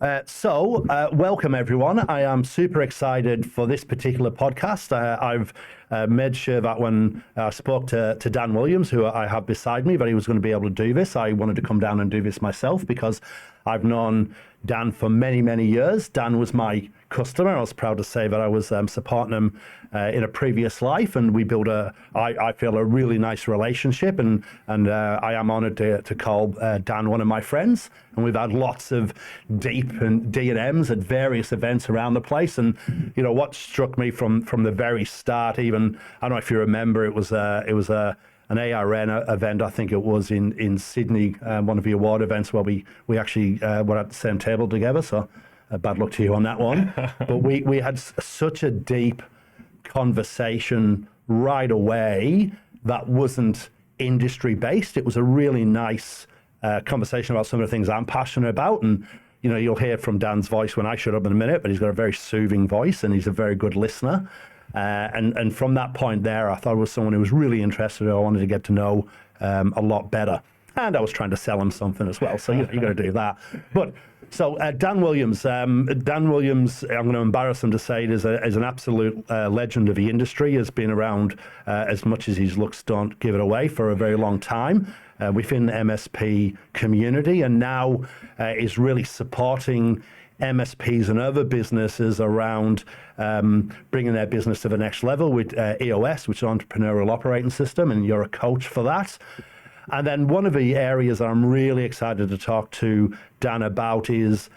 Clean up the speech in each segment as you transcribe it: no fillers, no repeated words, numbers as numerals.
Welcome everyone. I am super excited for this particular podcast. I've made sure that when I spoke to Dan Williams, who I have beside me, that he was going to be able to do this. I wanted to come down and do this myself because I've known Dan for many, many years. Dan was my customer. I was proud to say that I was supporting him in a previous life, and we built I feel, a really nice relationship, and I am honored to call Dan one of my friends. And we've had lots of deep and D&Ms at various events around the place. And you know what struck me from the very start, even I don't know if you remember, it was an ARN event, I think it was in Sydney, one of the award events where we actually were at the same table together. So bad luck to you on that one. But we had such a deep conversation right away that wasn't industry based. It was a really nice conversation about some of the things I'm passionate about. And you know, you'll hear from Dan's voice when I shut up in a minute, but he's got a very soothing voice and he's a very good listener. And from that point there, I thought it was someone who was really interested. I wanted to get to know a lot better. And I was trying to sell him something as well. So you got to do that. But so Dan Williams, I'm going to embarrass him to say it, is an absolute legend of the industry. Has been around as much as his looks don't give it away for a very long time within the MSP community, and now is really supporting MSPs and other businesses around bringing their business to the next level with EOS, which is Entrepreneurial Operating System, and you're a coach for that. And then one of the areas that I'm really excited to talk to Dan about is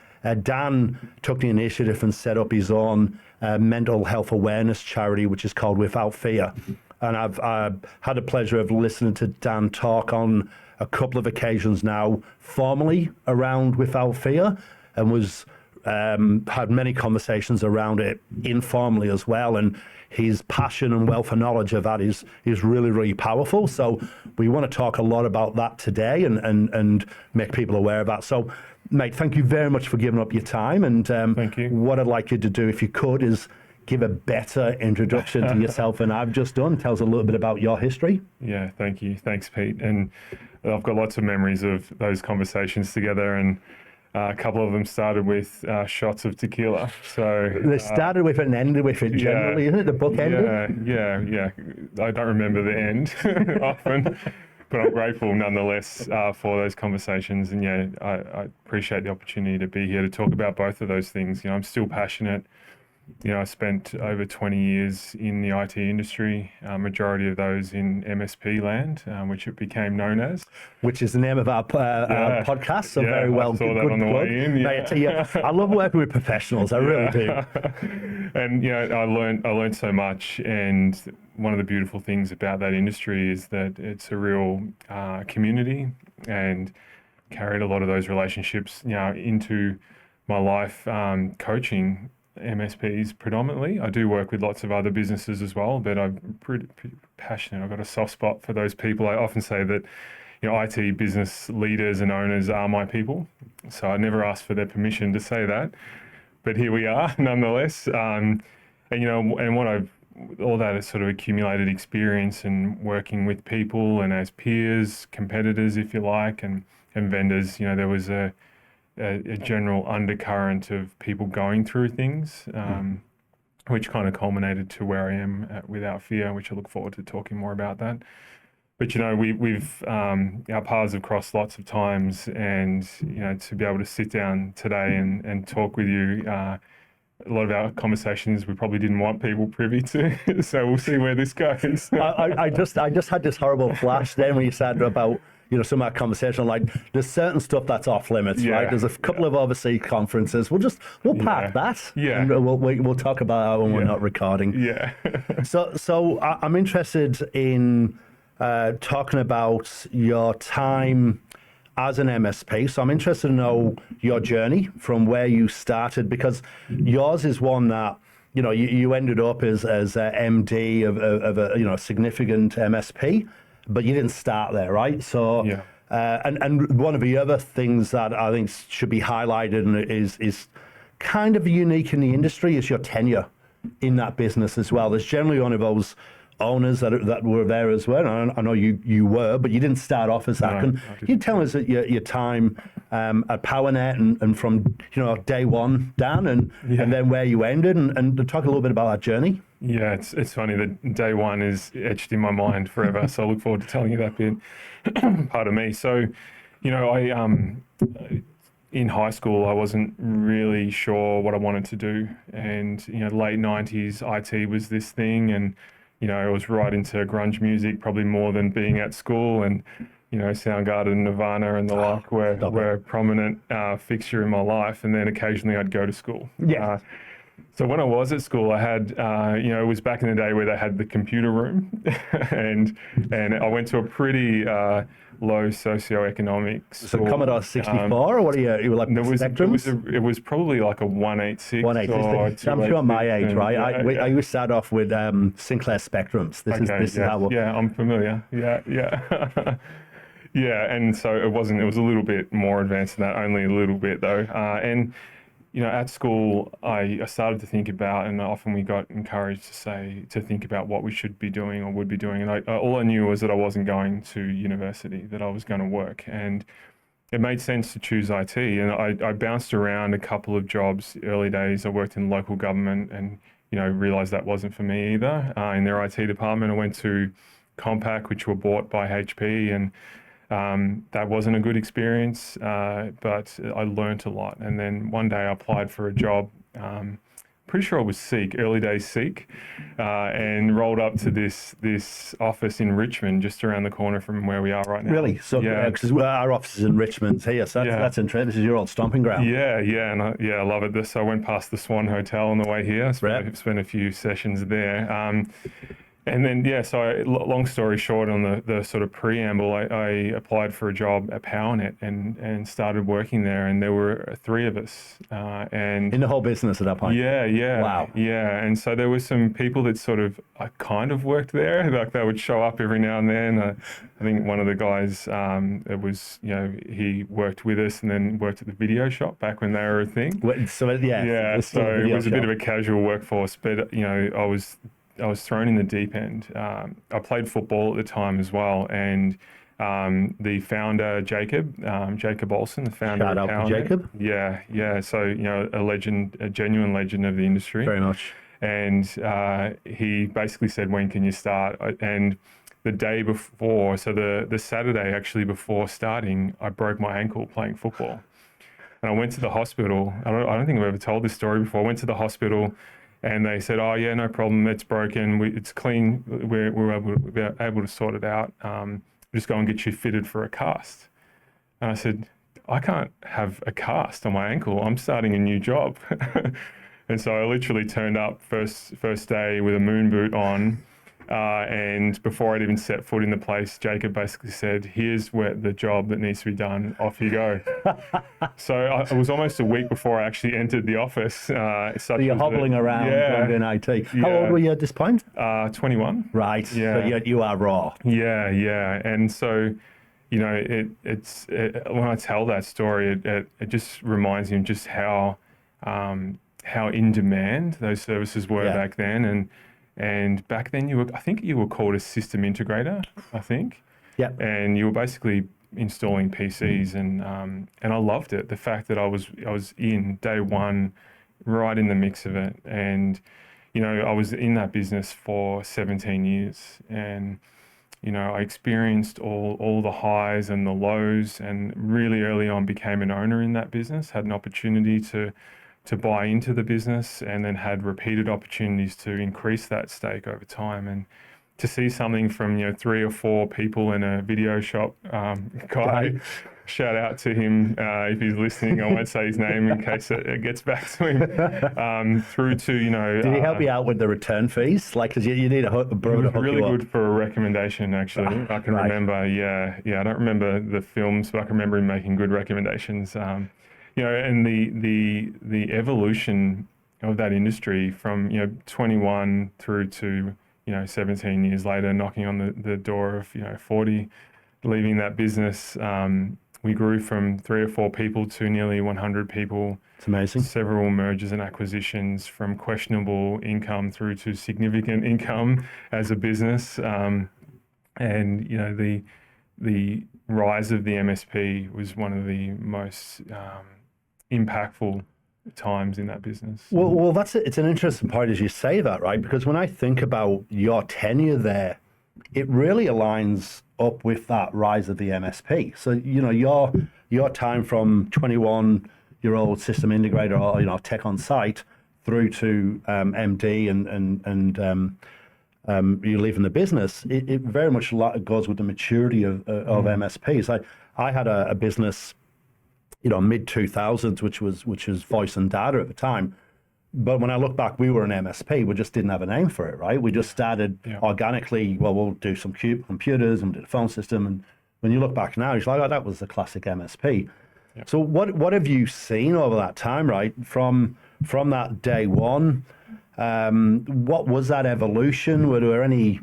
Dan took the initiative and set up his own mental health awareness charity, which is called Without Fear. And I've had the pleasure of listening to Dan talk on a couple of occasions now formally around Without Fear, and was had many conversations around it informally as well. And his passion and wealth of knowledge of that is really, really powerful. So we want to talk a lot about that today and make people aware of that. So, mate, thank you very much for giving up your time. And thank you. What I'd like you to do, if you could, is give a better introduction to yourself than I've just done. Tell us a little bit about your history. Yeah, thank you. Thanks, Pete. And I've got lots of memories of those conversations together, and a couple of them started with shots of tequila. So they started with it and ended with it generally, isn't it? The book ended? Yeah. I don't remember the end often, but I'm grateful nonetheless for those conversations. And yeah, I appreciate the opportunity to be here to talk about both of those things. You know, I'm still passionate. You know, I spent over 20 years in the IT industry, majority of those in MSP land, which it became known as. Which is the name of our podcast, so very well. I saw that on the way in. Yeah. I love working with professionals, I really do. And you know, I learned so much, and one of the beautiful things about that industry is that it's a real community, and carried a lot of those relationships, you know, into my life coaching MSPs predominantly. I do work with lots of other businesses as well, but I'm pretty passionate. I've got a soft spot for those people. I often say that, you know, IT business leaders and owners are my people. So I never asked for their permission to say that, but here we are nonetheless. And, you know, and all that is sort of accumulated experience and working with people and as peers, competitors, if you like, and vendors. You know, there was a general undercurrent of people going through things, which kind of culminated to where I am at Without Fear, which I look forward to talking more about that. But, you know, we've our paths have crossed lots of times, and, you know, to be able to sit down today and talk with you, a lot of our conversations we probably didn't want people privy to. So we'll see where this goes. I just had this horrible flash then when you said about, you know, some of our conversation, like there's certain stuff that's off limits, right? There's a couple of overseas conferences. We'll park that. Yeah. And we'll talk about it when we're not recording. Yeah. So I'm interested in talking about your time as an MSP. So I'm interested to know your journey from where you started, because yours is one that, you know, you ended up as a MD of a, you know, significant MSP. But you didn't start there, right? So, and one of the other things that I think should be highlighted and is kind of unique in the industry is your tenure in that business as well. There's generally only those owners that were there as well. And I know you were, but you didn't start off as that. No, Can I didn't. you tell us that your time at PowerNet and from day one, Dan, and then where you ended, and talk a little bit about that journey? Yeah, it's funny that day one is etched in my mind forever. So I look forward to telling you that bit. Pardon me. So, in high school, I wasn't really sure what I wanted to do, and late '90s, IT was this thing, and I was right into grunge music, probably more than being at school, and Soundgarden, Nirvana, and the like were a prominent fixture in my life, and then occasionally I'd go to school. Yeah. So when I was at school, I had, it was back in the day where they had the computer room, and I went to a pretty low socioeconomic So school. Commodore 64, or what are you were like Spectrums? It was probably like a 186. 186. I'm sure my age, right? I used to start off with Sinclair Spectrums. This is how. Yeah, I'm familiar. Yeah. Yeah, and so it was a little bit more advanced than that, only a little bit though. And at school, I started to think about, and often we got encouraged to think about what we should be doing or would be doing. And all I knew was that I wasn't going to university, that I was going to work. And it made sense to choose IT. And I bounced around a couple of jobs early days. I worked in local government and, realized that wasn't for me either. In their IT department, I went to Compaq, which were bought by HP, and that wasn't a good experience, but I learned a lot. And then one day I applied for a job, pretty sure it was Seek, early days Seek, and rolled up to this office in Richmond, just around the corner from where we are right now. Really? So, because our office is in Richmond here, so that's interesting. This is your old stomping ground. Yeah, and I love it. So I went past the Swan Hotel on the way here, spent a few sessions there. And then, so long story short, on the sort of preamble, I applied for a job at PowerNet and started working there. And there were three of us. And in the whole business at that point? Yeah. Wow. Yeah. And so there were some people that I kind of worked there. Like they would show up every now and then. I think one of the guys, he worked with us and then worked at the video shop back when they were a thing. So it was a bit of a casual workforce, but, I was thrown in the deep end. I played football at the time as well, and the founder, Jacob Olsen, the founder Shout of out to Jacob. Yeah. So, a legend, a genuine legend of the industry. Very much. And he basically said, when can you start? And the day before, so the Saturday actually before starting, I broke my ankle playing football. And I went to the hospital. I don't think I've ever told this story before. I went to the hospital, and they said, "Oh yeah, no problem. It's broken. It's clean. We're able to sort it out. Just go and get you fitted for a cast." And I said, "I can't have a cast on my ankle. I'm starting a new job." And so I literally turned up first day with a moon boot on. And before I'd even set foot in the place, Jacob basically said, "Here's where the job that needs to be done. Off you go." So it was almost a week before I actually entered the office. So you're hobbling around doing IT. How old were you at this point? 21. Right. Yeah. So you are raw. Yeah. And so, it's when I tell that story, it just reminds me of just how in demand those services were back then. And back then I think you were called a system integrator, I think. Yeah. And you were basically installing PCs, and I loved it. The fact that I was in day one, right in the mix of it. And, I was in that business for 17 years, and, I experienced all the highs and the lows, and really early on became an owner in that business, had an opportunity to buy into the business, and then had repeated opportunities to increase that stake over time. And to see something from 3 or 4 people in a video shop, guy, shout out to him if he's listening. I won't say his name in case it gets back to him. Through to Did he help you out with the return fees? Like, because you need a bro to hook really you up. good for a recommendation, actually. I can remember. Yeah. I don't remember the films, but I can remember him making good recommendations. And the evolution of that industry from 21 through to 17 years later, knocking on the door of 40, leaving that business we grew from 3 or 4 people to nearly 100 people. It's amazing. Several mergers and acquisitions, from questionable income through to significant income as a business. And you know, the rise of the MSP was one of the most impactful times in that business. Well, it's an interesting point as you say that, right? Because when I think about your tenure there, it really aligns up with that rise of the MSP. So, you know, your time from 21-year-old system integrator or, you know, tech on site through to MD and you leaving the business, it very much goes with the maturity of MSPs. I had a business, you know, mid 2000s, which was voice and data at the time. But when I look back, we were an MSP. We just didn't have a name for it, right? We just started organically. Well, we'll do some computers and do the phone system. And when you look back now, it's like, oh, that was the classic MSP. Yeah. So what have you seen over that time, right? From that day one, what was that evolution? Were there any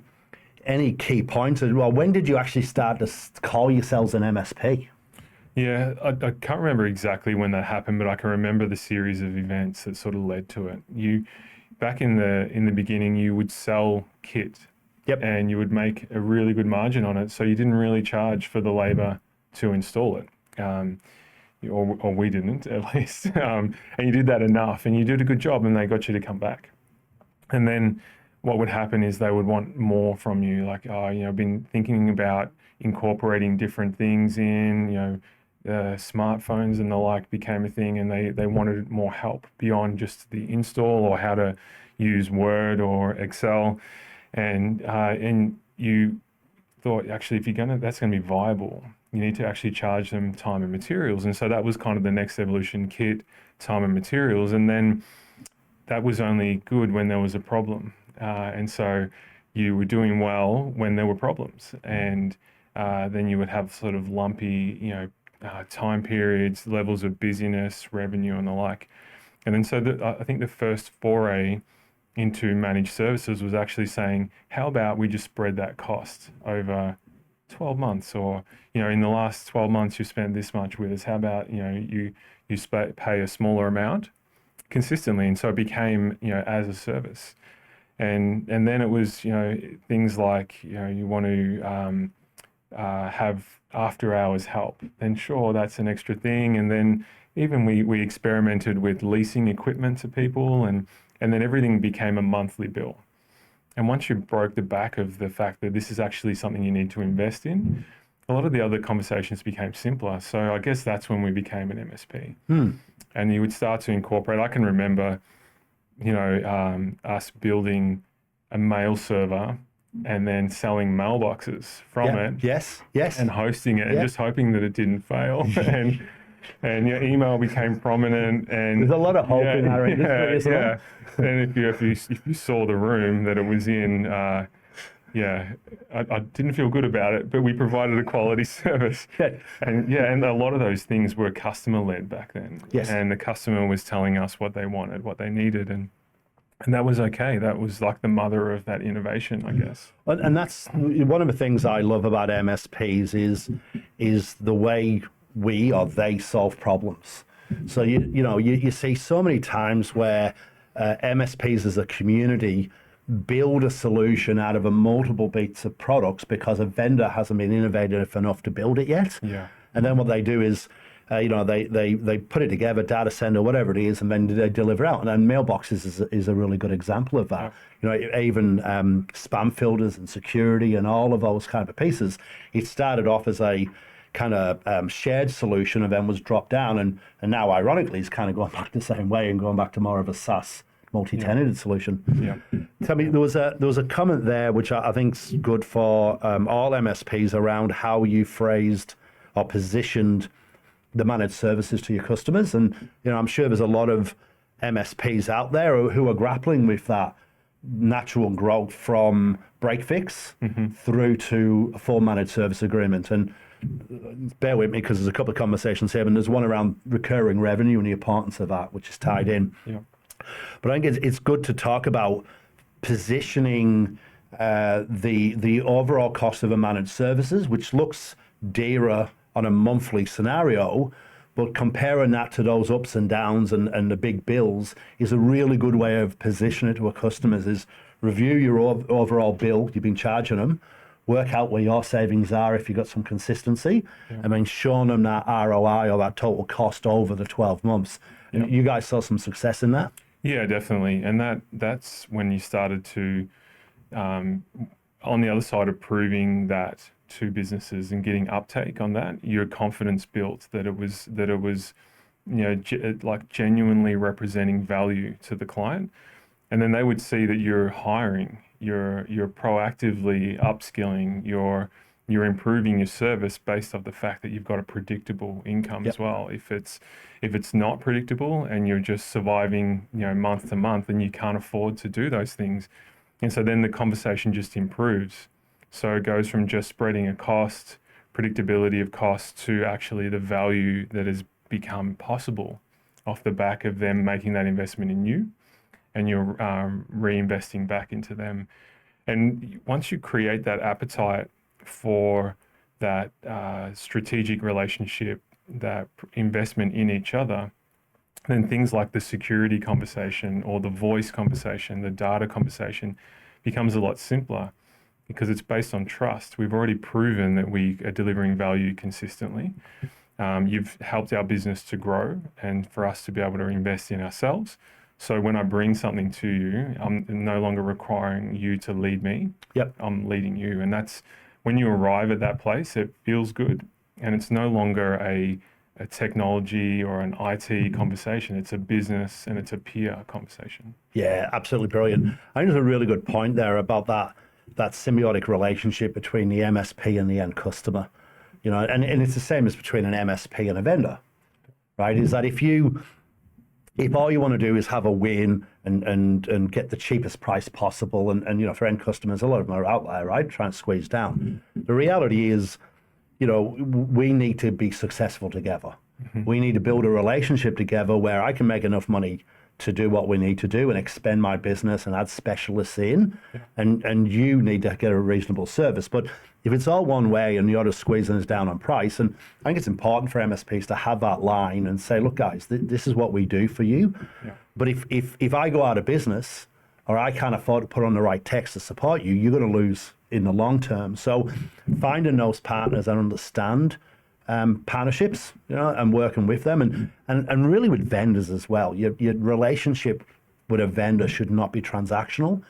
key points? Well, when did you actually start to call yourselves an MSP? Yeah, I can't remember exactly when that happened, but I can remember the series of events that sort of led to it. Back in the beginning, you would sell kit, and you would make a really good margin on it, so you didn't really charge for the labor to install it, or we didn't at least. And you did that enough, and you did a good job, and they got you to come back. And then what would happen is they would want more from you, like, oh, you know, I've been thinking about incorporating different things in, you know. Smartphones and the like became a thing, and they wanted more help beyond just the install or how to use Word or Excel, and you thought, actually, if that's going to be viable, you need to actually charge them time and materials. And so that was kind of the next evolution: kit, time and materials. And then that was only good when there was a problem, and so you were doing well when there were problems, and then you would have sort of lumpy, you know, time periods, levels of busyness, revenue, and the like. And then so I think the first foray into managed services was actually saying, how about we just spread that cost over 12 months, or, you know, in the last 12 months you spent this much with us. How about, you know, you pay a smaller amount consistently? And so it became, you know, as a service. And then it was, you know, things like, you know, you want to have after hours help, then sure, that's an extra thing. And then even we experimented with leasing equipment to people, and then everything became a monthly bill. And once you broke the back of the fact that this is actually something you need to invest in, a lot of the other conversations became simpler. So I guess that's when we became an MSP. And you would start to incorporate. I can remember, you know, us building a mail server and then selling mailboxes from it. Yes. And hosting it, and just hoping that it didn't fail. and your email became prominent. And there's a lot of hope in our industry as well. And if you saw the room that it was in, I didn't feel good about it, but we provided a quality service. And a lot of those things were customer led back then. Yes. And the customer was telling us what they wanted, what they needed, and that was okay. That was like the mother of that innovation, I guess. And that's one of the things I love about MSPs is the way we or they solve problems. So you see so many times where MSPs as a community build a solution out of a multiple bits of products because a vendor hasn't been innovative enough to build it yet. Yeah. And then what they do is they put it together, data center, whatever it is, and then they deliver out. And then mailboxes is a really good example of that. You know, even spam filters and security and all of those kind of pieces. It started off as a kind of shared solution and then was dropped down. And now, ironically, it's kind of going back the same way and going back to more of a SaaS multi-tenanted solution. Yeah. Tell me, there was a comment there which I think's good for all MSPs around how you phrased or positioned the managed services to your customers. And, you know, I'm sure there's a lot of MSPs out there who are grappling with that natural growth from break fix through to a full managed service agreement. And bear with me because there's a couple of conversations here, and there's one around recurring revenue and the importance of that, which is tied in. Yeah. But I think it's good to talk about positioning the overall cost of a managed services, which looks dearer on a monthly scenario. But comparing that to those ups and downs and the big bills is a really good way of positioning it to our customers, is review your overall bill you've been charging them, work out where your savings are if you've got some consistency, and then showing them that ROI or that total cost over the 12 months. And you guys saw some success in that? Yeah, definitely. And that's when you started to, on the other side of proving that to businesses and getting uptake on that, your confidence built that it was like genuinely representing value to the client. And then they would see that you're hiring, you're proactively upskilling, you're improving your service based off the fact that you've got a predictable income as well. If it's not predictable and you're just surviving, month to month, and you can't afford to do those things. And so then the conversation just improves. So it goes from just spreading a cost, predictability of cost, to actually the value that has become possible off the back of them making that investment in you, and you're reinvesting back into them. And once you create that appetite for that strategic relationship, that investment in each other, then things like the security conversation or the voice conversation, the data conversation becomes a lot simpler, because it's based on trust. We've already proven that we are delivering value consistently. You've helped our business to grow and for us to be able to invest in ourselves. So when I bring something to you, I'm no longer requiring you to lead me. I'm leading you. And that's when you arrive at that place, it feels good. And it's no longer a technology or an IT conversation. It's a business and it's a peer conversation. Yeah, absolutely brilliant. I think there's a really good point there about that symbiotic relationship between the MSP and the end customer. And it's the same as between an MSP and a vendor, right? Is that if all you want to do is have a win and get the cheapest price possible, and for end customers, a lot of them are out there, right, trying to squeeze down. The reality is, we need to be successful together. We need to build a relationship together where I can make enough money to do what we need to do and expand my business and add specialists in, and you need to get a reasonable service. But if it's all one way and you're just squeezing us down on price, and I think it's important for MSPs to have that line and say, look, guys, this is what we do for you. But if I go out of business, or I can't afford to put on the right tech to support you, you're going to lose in the long term. So finding those partners that understand partnerships, and working with them, and really with vendors as well. Your relationship with a vendor should not be transactional.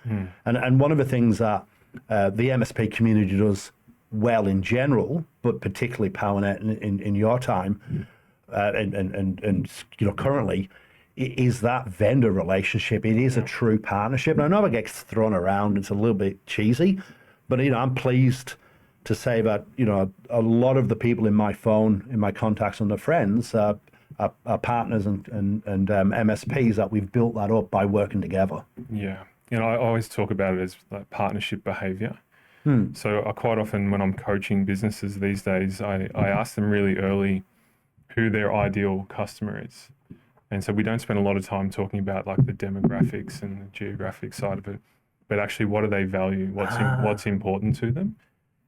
And one of the things that the MSP community does well in general, but particularly PowerNet in your time, and currently, is that vendor relationship. It is a true partnership. And I know it gets thrown around, it's a little bit cheesy, but I'm pleased to say that a lot of the people in my phone, in my contacts and the friends, are partners and MSPs that we've built that up by working together. Yeah, I always talk about it as like partnership behavior. So I quite often, when I'm coaching businesses these days, I ask them really early who their ideal customer is. And so we don't spend a lot of time talking about like the demographics and the geographic side of it, but actually what do they value? What's important to them?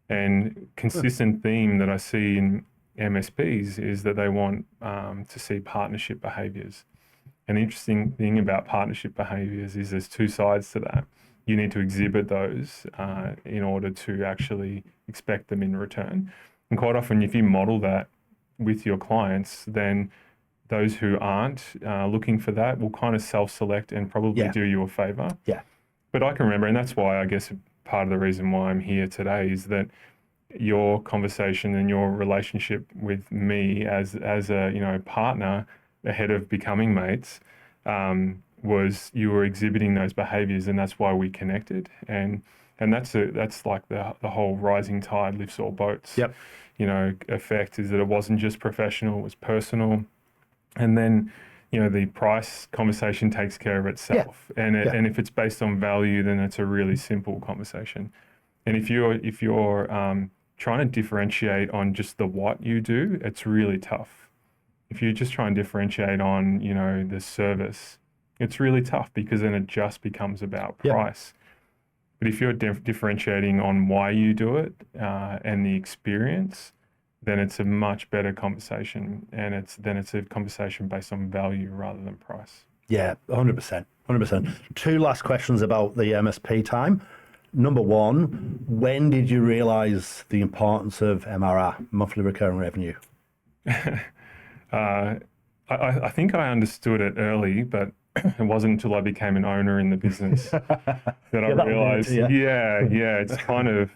And consistent theme that I see in MSPs is that they want to see partnership behaviors. And the interesting thing about partnership behaviors is there's two sides to that. You need to exhibit those in order to actually expect them in return. And quite often, if you model that with your clients, then those who aren't looking for that will kind of self-select and probably do you a favor. But I can remember, and that's why I guess part of the reason why I'm here today is that your conversation and your relationship with me as a partner ahead of becoming mates was you were exhibiting those behaviors, and that's why we connected. And that's like the whole rising tide lifts all boats. Effect is that it wasn't just professional, it was personal. And then the price conversation takes care of itself. And if it's based on value, then it's a really simple conversation. And if you're trying to differentiate on just the what you do, it's really tough. If you just try and differentiate on the service, it's really tough, because then it just becomes about price. But if you're differentiating on why you do it and the experience, then it's a much better conversation, and it's a conversation based on value rather than price. Yeah, 100%. 100%. Two last questions about the MSP time. Number one, when did you realize the importance of MRR, monthly recurring revenue? I think I understood it early, but it wasn't until I became an owner in the business that I realized, it's kind of,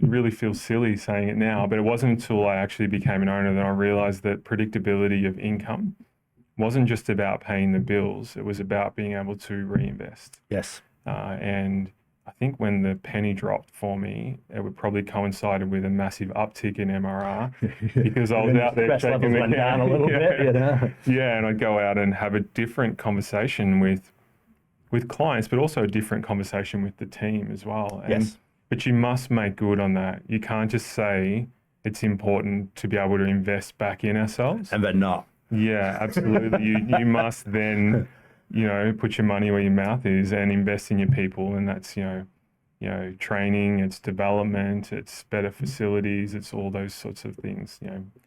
really feels silly saying it now, but it wasn't until I actually became an owner that I realized that predictability of income wasn't just about paying the bills. It was about being able to reinvest. Yes. And I think when the penny dropped for me, it would probably coincided with a massive uptick in MRR because I was out there checking went down a little bit, you know? Yeah, and I'd go out and have a different conversation with clients, but also a different conversation with the team as well. Yes. But you must make good on that. You can't just say it's important to be able to invest back in ourselves. And then not. Yeah, absolutely. You must then, put your money where your mouth is and invest in your people. And that's, training, it's development, it's better facilities, it's all those sorts of things,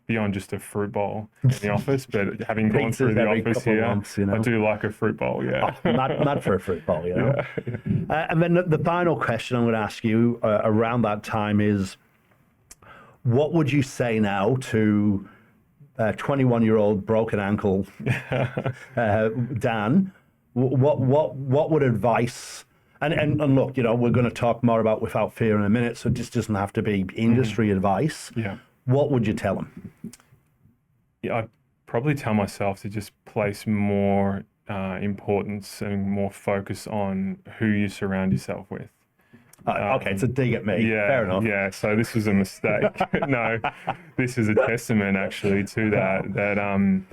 beyond just a fruit bowl in the office. But having gone through the office here, months, I do like a fruit bowl, yeah. Oh, mad for a fruit bowl, you know. Yeah. And then the final question I'm going to ask you around that time is, what would you say now to 21-year-old broken ankle Dan? What would advice, and look, we're going to talk more about Without Fear in a minute, so this doesn't have to be industry advice. Yeah. What would you tell him? Yeah, I'd probably tell myself to just place more importance and more focus on who you surround yourself with. Okay, it's a dig at me. Yeah, fair enough. Yeah, so this was a mistake. No, this is a testament actually to that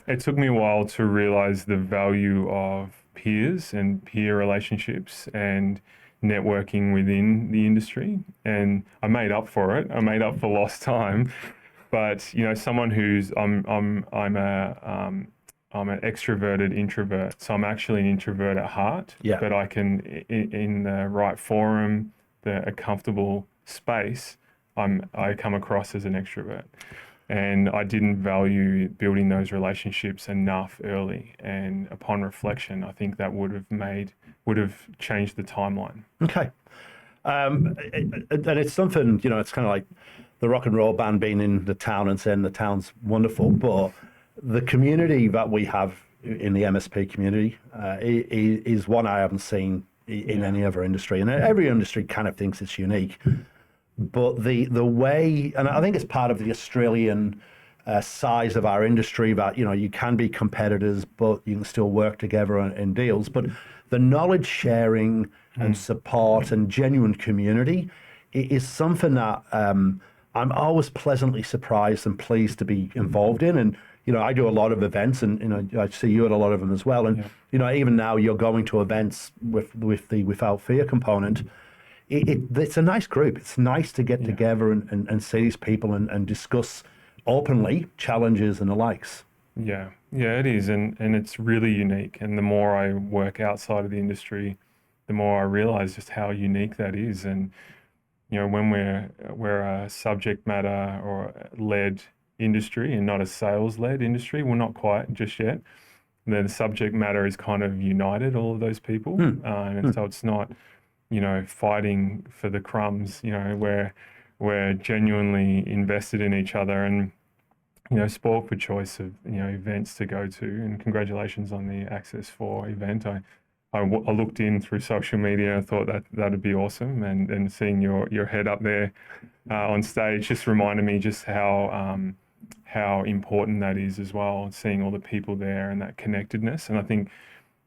it took me a while to realize the value of peers and peer relationships and networking within the industry. And I made up for it. I made up for lost time. But, someone who's, I'm an extroverted introvert. So I'm actually an introvert at heart, but I can, in the right forum, a comfortable space, I come across as an extrovert. And I didn't value building those relationships enough early. And upon reflection, I think that would have changed the timeline. Okay. And it's something, it's kind of like the rock and roll band being in the town and saying the town's wonderful, but the community that we have in the MSP community is one I haven't seen in any other industry. And every industry kind of thinks it's unique. But the way, and I think it's part of the Australian size of our industry that, you can be competitors, but you can still work together in deals. But the knowledge sharing and support and genuine community is something that I'm always pleasantly surprised and pleased to be involved in. And, I do a lot of events and, I see you at a lot of them as well. And, even now you're going to events with the Without Fear component. It's a nice group. It's nice to get together and see these people and discuss openly challenges and the likes. Yeah, it is. And it's really unique. And the more I work outside of the industry, the more I realize just how unique that is. And, when we're a subject matter or led industry and not a sales led industry, well, not quite just yet. The subject matter is kind of united all of those people. And so it's not, fighting for the crumbs, we're genuinely invested in each other and, spoiled for choice of, events to go to. And congratulations on the Access 4 event. I looked in through social media and thought that'd be awesome. And seeing your head up there on stage just reminded me just how important that is as well. Seeing all the people there and that connectedness. And I think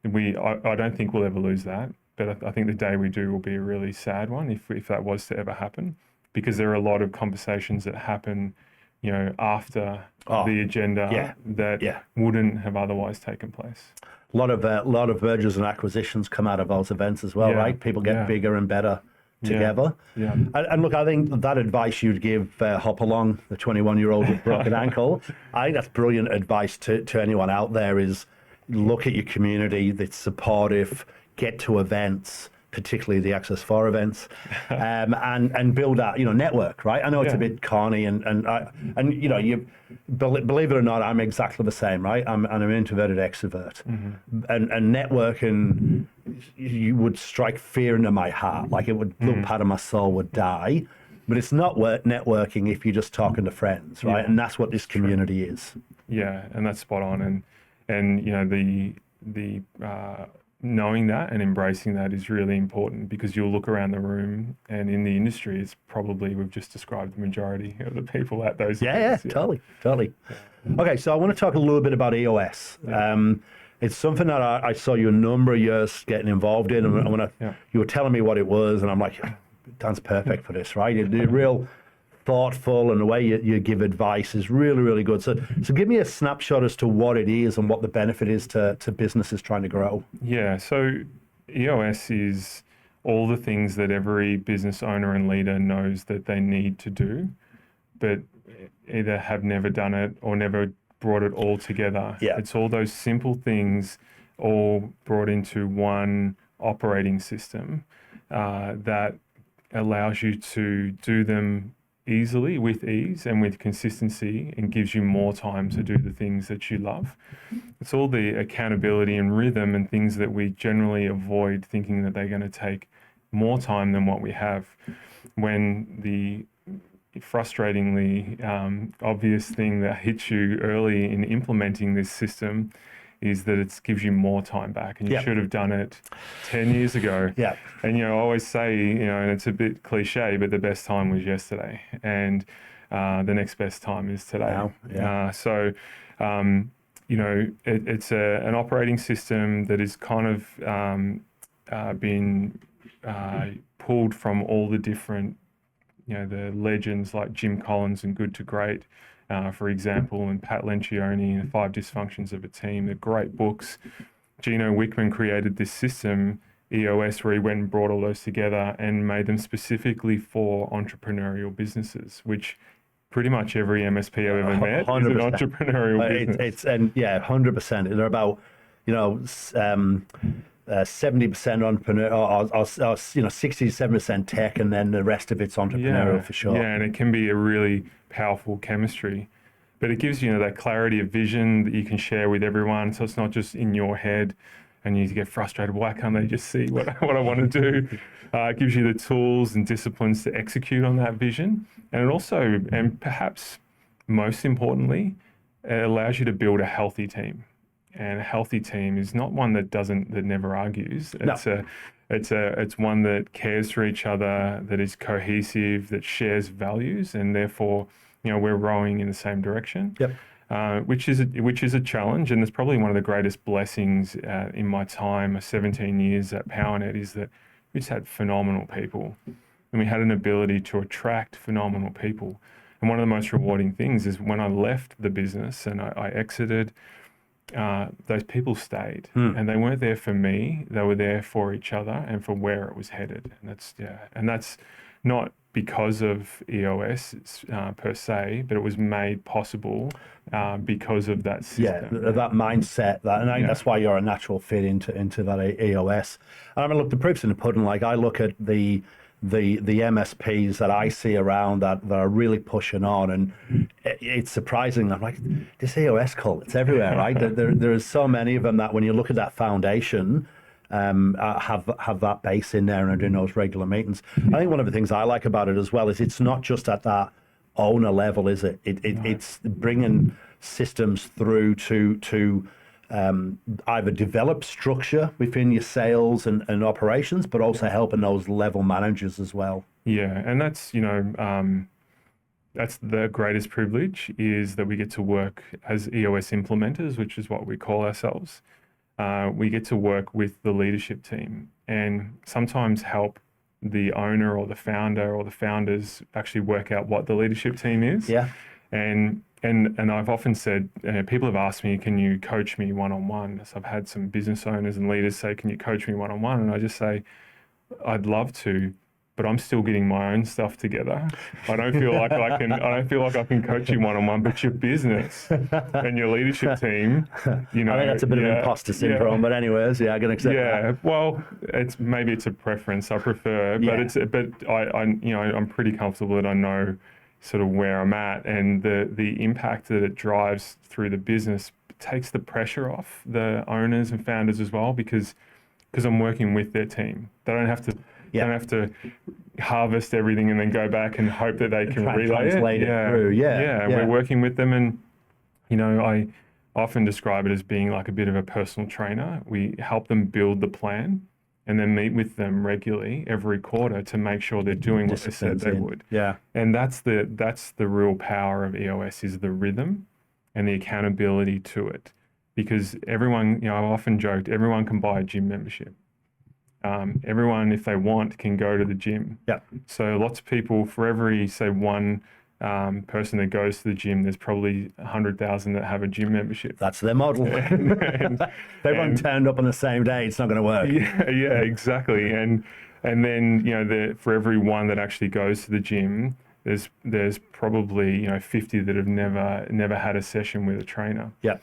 I don't think we'll ever lose that. But I think the day we do will be a really sad one if that was to ever happen, because there are a lot of conversations that happen, after the agenda that wouldn't have otherwise taken place. A lot of mergers and acquisitions come out of those events as well, right? People get bigger and better together. Yeah. And look, I think that advice you'd give Hopalong, the 21-year-old with broken ankle, I think that's brilliant advice to anyone out there is look at your community that's supportive, get to events, particularly the Access 4 events, and build that, network, right? I know it's a bit corny, and you believe it or not, I'm exactly the same, right? I'm an introverted extrovert, and networking, you would strike fear into my heart, like it would, little part of my soul would die. But it's not networking if you're just talking to friends, right? And that's what this community is. Yeah, and that's spot on. And the knowing that and embracing that is really important, because you'll look around the room, and in the industry, it's probably, we've just described the majority of the people at those events. Yeah, totally. Okay, so I want to talk a little bit about EOS. It's something that I saw you a number of years getting involved in, and you were telling me what it was, and I'm like, Dan's perfect for this, right? You're real thoughtful, and the way you give advice is really, really good. So give me a snapshot as to what it is and what the benefit is to businesses trying to grow. Yeah, so EOS is all the things that every business owner and leader knows that they need to do, but either have never done it or never brought it all together. Yeah. It's all those simple things all brought into one operating system that allows you to do them easily, with ease and with consistency, and gives you more time to do the things that you love. It's all the accountability and rhythm and things that we generally avoid, thinking that they're going to take more time than what we have, when the frustratingly obvious thing that hits you early in implementing this system is that it gives you more time back, and you should have done it 10 years ago. Yeah. And, I always say, and it's a bit cliche, but the best time was yesterday, and the next best time is today. Wow. Yeah. It's an operating system that is kind of been pulled from all the different, the legends like Jim Collins and Good to Great, for example, and Pat Lencioni and The 5 Dysfunctions of a Team. They're great books. Gino Wickman created this system, EOS, where he went and brought all those together and made them specifically for entrepreneurial businesses, which pretch every MSP I've ever met 100%. Is an entrepreneurial business. 100%. They're about, 70% entrepreneur, or 67% tech, and then the rest of it's entrepreneurial for sure. Yeah, and it can be a really powerful chemistry, but it gives you that clarity of vision that you can share with everyone. So it's not just in your head, and you get frustrated. Why can't they just see what I want to do? It gives you the tools and disciplines to execute on that vision, and it also, and perhaps most importantly, it allows you to build a healthy team. And a healthy team is not one that never argues. It's one that cares for each other, that is cohesive, that shares values, and therefore, we're rowing in the same direction. Yep. Which is a challenge, and it's probably one of the greatest blessings in my time, 17 years at PowerNet, is that we just had phenomenal people, and we had an ability to attract phenomenal people. And one of the most rewarding things is when I left the business and I exited. Those people stayed, and they weren't there for me. They were there for each other and for where it was headed. And that's not because of EOS per se, but it was made possible because of that system. Yeah, that mindset. And I think that's why you're a natural fit into that EOS. And I mean, look, the proof's in the pudding. Like, I look at the MSPs that I see around that are really pushing on, and it's surprising. I'm like, this EOS cult, it's everywhere, right? there is so many of them that when you look at that foundation, have that base in there and are doing those regular meetings. I think one of the things I like about it as well is it's not just at that owner level, is it? It's bringing systems through to either develop structure within your sales and operations, but also helping those level managers as well. Yeah, and that's, that's the greatest privilege, is that we get to work as EOS implementers, which is what we call ourselves. We get to work with the leadership team and sometimes help the owner or the founder or the founders actually work out what the leadership team is. Yeah. And I've often said, people have asked me, can you coach me one-on-one? So I've had some business owners and leaders say, can you coach me one-on-one? And I just say, I'd love to, but I'm still getting my own stuff together. I don't feel like I can. I don't feel like I can coach you one-on-one. But your business and your leadership team, you know, I think that's a bit of imposter syndrome. But anyways, I can accept that. Yeah, well, maybe it's a preference. I prefer, but I'm pretty comfortable that I know sort of where I'm at, and the impact that it drives through the business takes the pressure off the owners and founders as well, because I'm working with their team. They don't have to. They don't have to harvest everything and then go back and hope that they can translate it through. We're working with them, and I often describe it as being like a bit of a personal trainer. We help them build the plan, and then meet with them regularly every quarter to make sure they're doing what they said they would. Yeah, and that's the real power of EOS, is the rhythm and the accountability to it. Because everyone, I've often joked, everyone can buy a gym membership. Everyone, if they want, can go to the gym. Yeah. So lots of people, for every, say, one person that goes to the gym, there's probably 100,000 that have a gym membership. That's their model. If everyone turned up on the same day, it's not going to work. Yeah, exactly. And then, for every one that actually goes to the gym, there's probably 50 that have never had a session with a trainer. Yeah.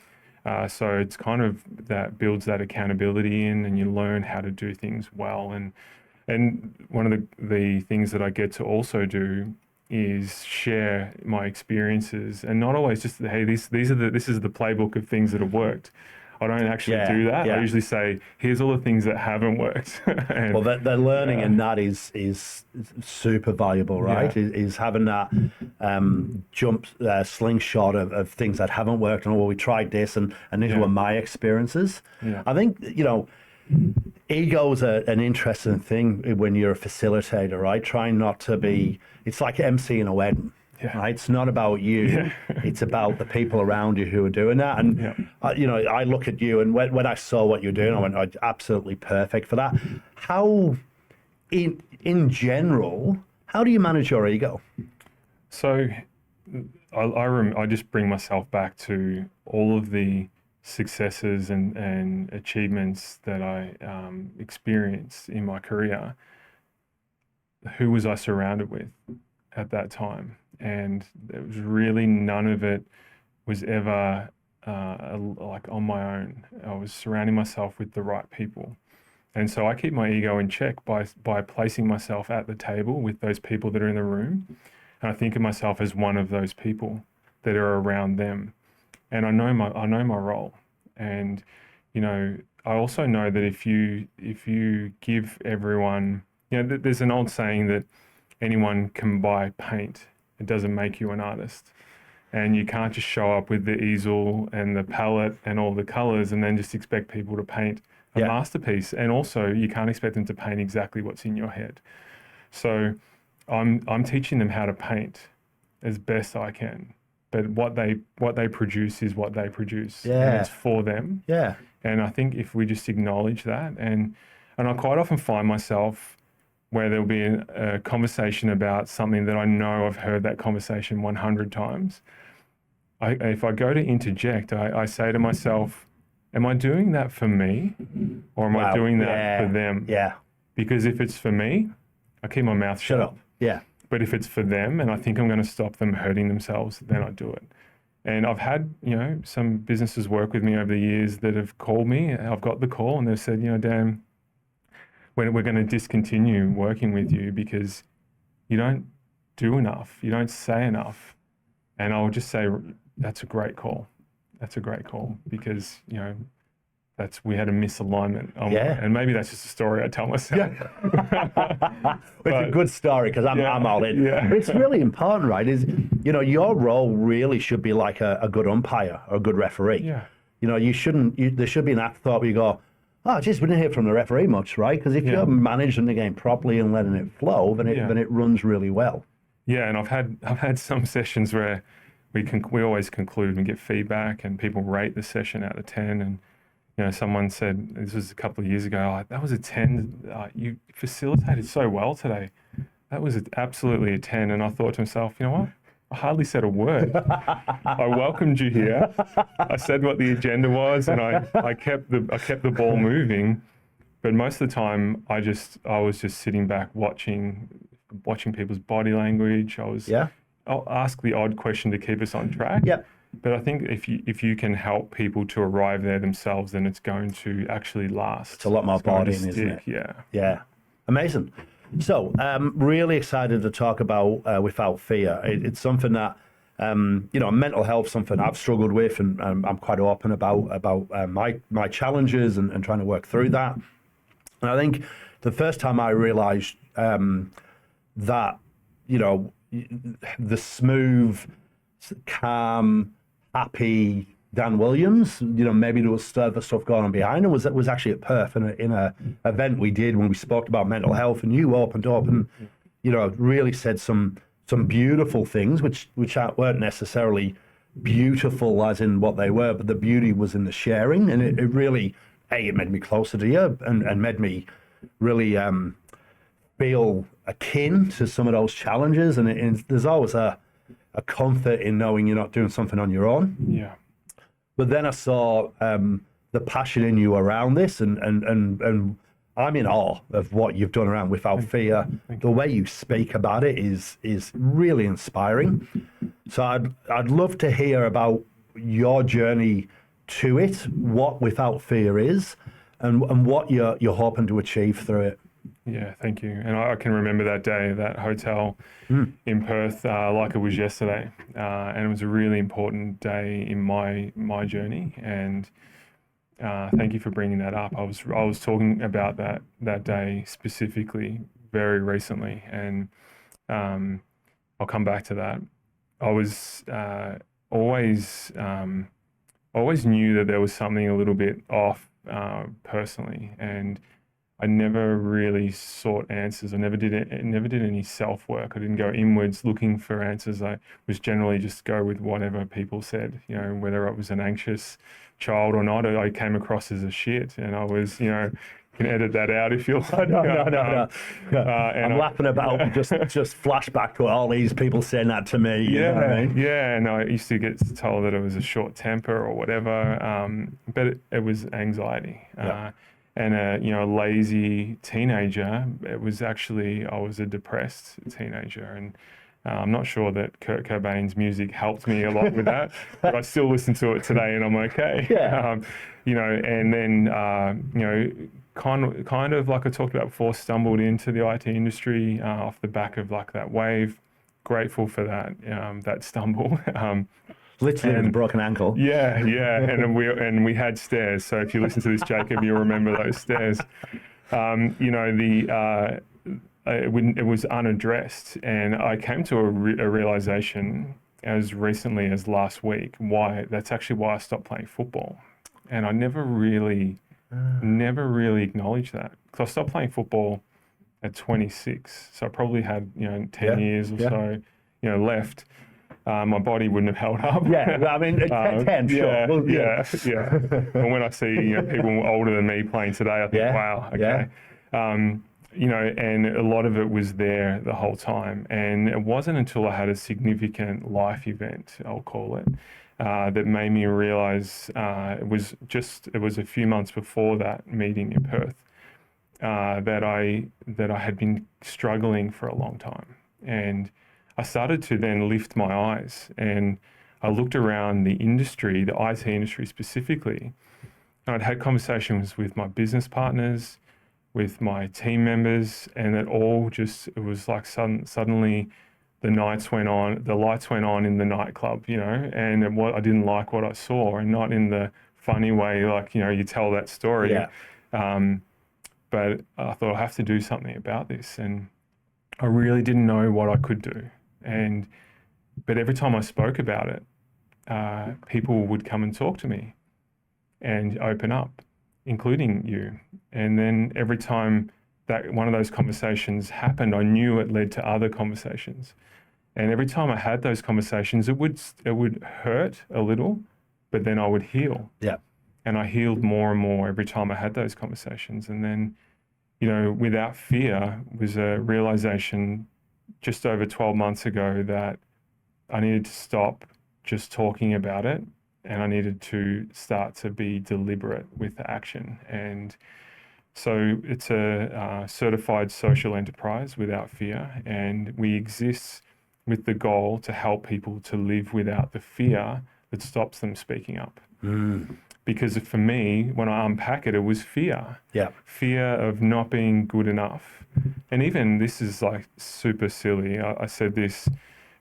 So it's kind of that builds that accountability in, and you learn how to do things well. And one of the things that I get to also do is share my experiences, and not always just, hey, this is the playbook of things that have worked. I don't actually do that. I usually say, here's all the things that haven't worked. Well, the learning in that is super valuable, right? Is having that slingshot of things that haven't worked, and we tried this, and these were my experiences. Yeah. I think, ego's an interesting thing when you're a facilitator, right? Trying not to be, it's like emceeing a wedding. Yeah. Right? It's not about you. Yeah. It's about the people around you who are doing that. And, I look at you, and when I saw what you're doing, I went, oh, absolutely perfect for that. How, in general, how do you manage your ego? So I just bring myself back to all of the successes and achievements that I experienced in my career. Who was I surrounded with at that time? And there was really none of it was ever like on my own. I was surrounding myself with the right people. And so I keep my ego in check by placing myself at the table with those people that are in the room. And I think of myself as one of those people that are around them. And I know my role. And, I also know that if you give everyone, there's an old saying that anyone can buy paint. It doesn't make you an artist. And you can't just show up with the easel and the palette and all the colors and then just expect people to paint a masterpiece. And also, you can't expect them to paint exactly what's in your head. So I'm teaching them how to paint as best I can. But what they produce is what they produce. Yeah. And it's for them. Yeah. And I think if we just acknowledge that, and I quite often find myself where there'll be a conversation about something that I know I've heard that conversation 100 times. If I go to interject, I say to myself, am I doing that for me, or am I doing that for them? Yeah. Because if it's for me, I keep my mouth shut. Shut up. Yeah. But if it's for them, and I think I'm going to stop them hurting themselves, then I do it. And I've had, some businesses work with me over the years that have called me. I've got the call, and they've said, Dan, we're going to discontinue working with you because you don't do enough, you don't say enough. And I'll just say, that's a great call. That's a great call, because, we had a misalignment. And maybe that's just a story I tell myself. Yeah. It's a good story, because I'm all in. Yeah. But it's really important, right? Your role really should be like a good umpire or a good referee. Yeah. There should be an afterthought where you go, oh, geez, we didn't hear from the referee much, right? Because if you're managing the game properly and letting it flow, then it runs really well. Yeah, and I've had some sessions where we always conclude and get feedback, and people rate the session out of 10. And someone said, this was a couple of years ago, oh, that was a 10. You facilitated so well today. That was absolutely a 10. And I thought to myself, you know what? I hardly said a word. I welcomed you here. I said what the agenda was, and I kept the ball moving. But most of the time, I was just sitting back watching people's body language. I'll ask the odd question to keep us on track. Yep. But I think if you can help people to arrive there themselves, then it's going to actually last. It's a lot more bought in, isn't it? Yeah. Yeah. Amazing. So, really excited to talk about Without Fear. It's something that, mental health, something I've struggled with, and I'm quite open about my challenges and trying to work through that. And I think the first time I realized that, the smooth, calm, happy Dan Williams, maybe there was other stuff going on behind him, was actually at Perth in a event we did when we spoke about mental health, and you opened up and, really said some beautiful things, which weren't necessarily beautiful as in what they were, but the beauty was in the sharing. And it really, it made me closer to you and made me really feel akin to some of those challenges. And there's always a comfort in knowing you're not doing something on your own. Yeah. But then I saw the passion in you around this, and I'm in awe of what you've done around Without Fear. The way you speak about it is really inspiring. So I'd love to hear about your journey to it, what Without Fear is, and what you're hoping to achieve through it. Yeah, thank you. And I can remember that day, that hotel in Perth, like it was yesterday. And it was a really important day in my journey. And thank you for bringing that up. I was talking about that day specifically very recently, and I'll come back to that. I was always knew that there was something a little bit off personally, and I never really sought answers. I never did any self work. I didn't go inwards looking for answers. I was generally just go with whatever people said. Whether I was an anxious child or not, I came across as a shit, and I was, you can edit that out if you like. No. I'm laughing about just flashback to all these people saying that to me. You know what I mean? Yeah. And I used to get told that it was a short temper or whatever, but it was anxiety. And a lazy teenager. It was actually, I was a depressed teenager, and I'm not sure that Kurt Cobain's music helped me a lot with that, but I still listen to it today and I'm okay. Yeah. And then kind of like I talked about before, stumbled into the IT industry off the back of like that wave. Grateful for that stumble. Literally with a broken ankle. Yeah, and we had stairs. So if you listen to this, Jacob, you'll remember those stairs. It was unaddressed, and I came to a realization as recently as last week that's actually why I stopped playing football, and I never really acknowledged that, because I stopped playing football at 26, so I probably had 10 years or so left. My body wouldn't have held up. Yeah, I mean, 10, sure. Yeah. And when I see people older than me playing today, I think, wow, okay. And a lot of it was there the whole time. And it wasn't until I had a significant life event, I'll call it, that made me realize it was a few months before that meeting in Perth that I had been struggling for a long time. And I started to then lift my eyes, and I looked around the industry, the IT industry specifically, and I'd had conversations with my business partners, with my team members, and it was like suddenly the lights went on in the nightclub, and I didn't like what I saw, and not in the funny way, like, you tell that story. Yeah. But I thought I have to do something about this, and I really didn't know what I could do. But every time I spoke about it, people would come and talk to me and open up, including you. And then every time that one of those conversations happened, I knew it led to other conversations. And every time I had those conversations, it would hurt a little, but then I would heal. Yeah. And I healed more and more every time I had those conversations. And then, Without Fear was a realization just over 12 months ago that I needed to stop just talking about it, and I needed to start to be deliberate with the action. And So it's a certified social enterprise without fear, and we exist with the goal to help people to live without the fear that stops them speaking up. Because for me, when I unpack it, it was fear. Yeah. Fear of not being good enough. And even this is like super silly. I said this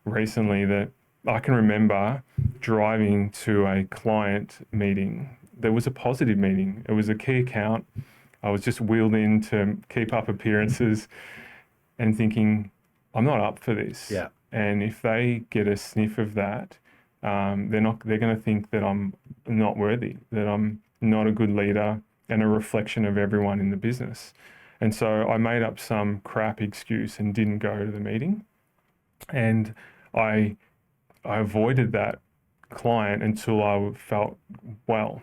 recently that I can remember driving to a client meeting. There was a positive meeting. It was a key account. I was just wheeled in to keep up appearances and thinking, I'm not up for this. Yeah. And if they get a sniff of that, they're going to think that I'm not worthy, that I'm not a good leader and a reflection of everyone in the business. And so I made up some crap excuse and didn't go to the meeting. And I avoided that client until I felt well.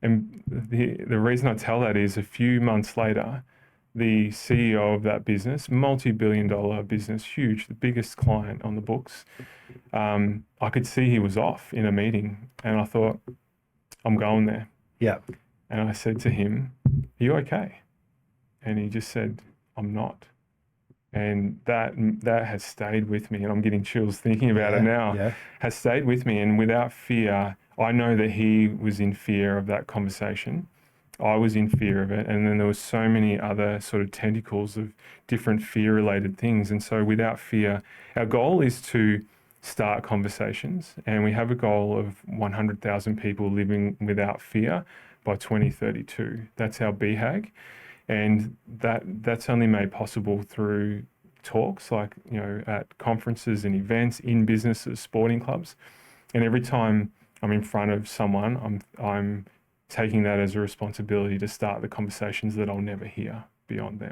And the reason I tell that is a few months later, the CEO of that business, multi-billion-dollar business, huge, the biggest client on the books, I could see he was off in a meeting, and I thought, I'm going there. Yeah. And I said to him, are you okay? And he just said, I'm not. And that has stayed with me, and I'm getting chills thinking about it now, has stayed with me. And without fear, I know that he was in fear of that conversation. I was in fear of it. And then there was so many other sort of tentacles of different fear-related things. And so without fear, our goal is to start conversations. And we have a goal of 100,000 people living without fear by 2032. That's our BHAG. And that's only made possible through talks like, at conferences and events, in businesses, sporting clubs. And every time I'm in front of someone, I'm taking that as a responsibility to start the conversations that I'll never hear beyond them.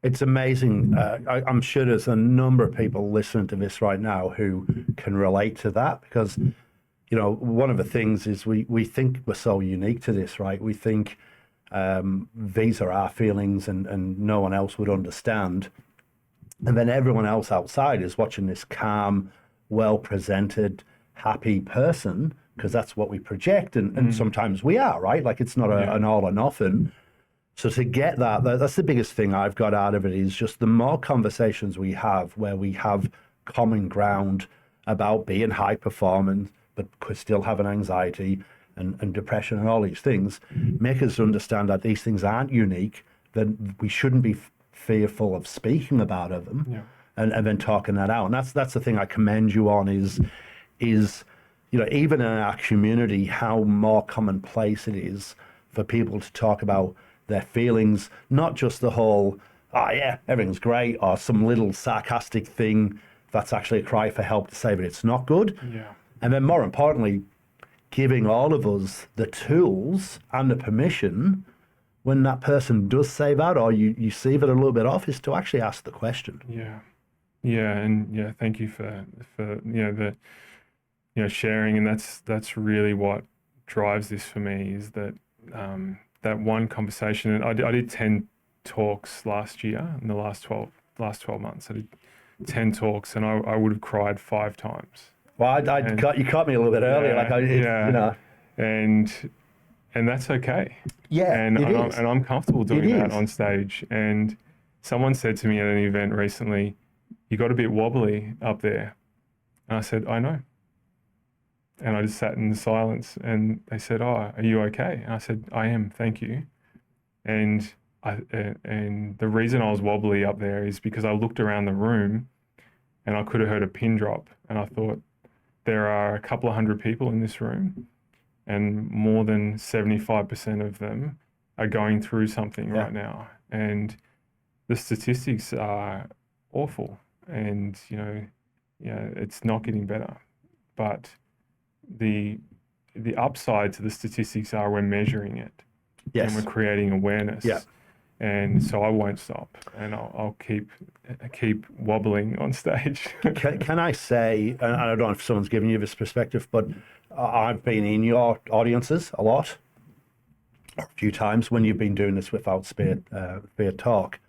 It's amazing. I'm sure there's a number of people listening to this right now who can relate to that, because, one of the things is we think we're so unique to this, right? We think these are our feelings and no one else would understand. And then everyone else outside is watching this calm, well-presented, happy person, because that's what we project. And sometimes we are, right? Like, it's not an all or nothing. So to get that's the biggest thing I've got out of it, is just the more conversations we have where we have common ground about being high performing, but could still have an anxiety and depression and all these things, make us understand that these things aren't unique, that we shouldn't be fearful of speaking about them, and then talking that out. And that's the thing I commend you on is even in our community, how more commonplace it is for people to talk about their feelings, not just the whole, oh yeah, everything's great, or some little sarcastic thing that's actually a cry for help to say that it's not good. Yeah. And then more importantly, giving all of us the tools and the permission when that person does say that, or you see that a little bit off, is to actually ask the question. And thank you for sharing. And that's really what drives this for me, is that that one conversation. And I did 10 talks last year in the last 12 months. I did 10 talks, and I would have cried 5 times. Well, you caught me a little bit earlier. And that's okay. Yeah, and I'm comfortable doing that on stage. And someone said to me at an event recently, "You got a bit wobbly up there," and I said, "I know." And I just sat in the silence, and they said, "Oh, are you okay?" And I said, "I am, thank you." And the reason I was wobbly up there is because I looked around the room, and I could have heard a pin drop, and I thought, there are a couple of hundred people in this room, and more than 75% of them are going through something right now. And the statistics are awful, and it's not getting better. But the upside to the statistics are we're measuring it, and we're creating awareness. Yeah. And so I won't stop, and I'll keep wobbling on stage. Can I say, and I don't know if someone's giving you this perspective, but I've been in your audiences a lot, a few times when you've been doing this without Spear Talk.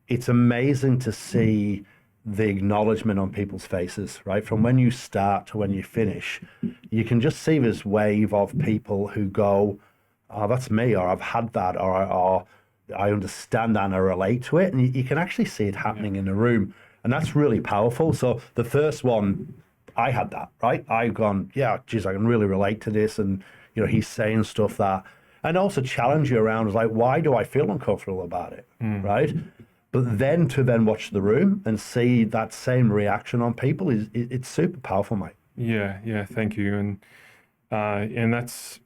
It's amazing to see the acknowledgement on people's faces, right? From when you start to when you finish, you can just see this wave of people who go, oh, that's me, or I've had that, or I understand that and I relate to it. And you can actually see it happening in the room. And that's really powerful. So the first one, I had that, right? I've gone, yeah, geez, I can really relate to this. And, he's saying stuff that, and also challenge you around, is like, why do I feel uncomfortable about it, right? But then to watch the room and see that same reaction on people it's super powerful, mate. Yeah, thank you. And that's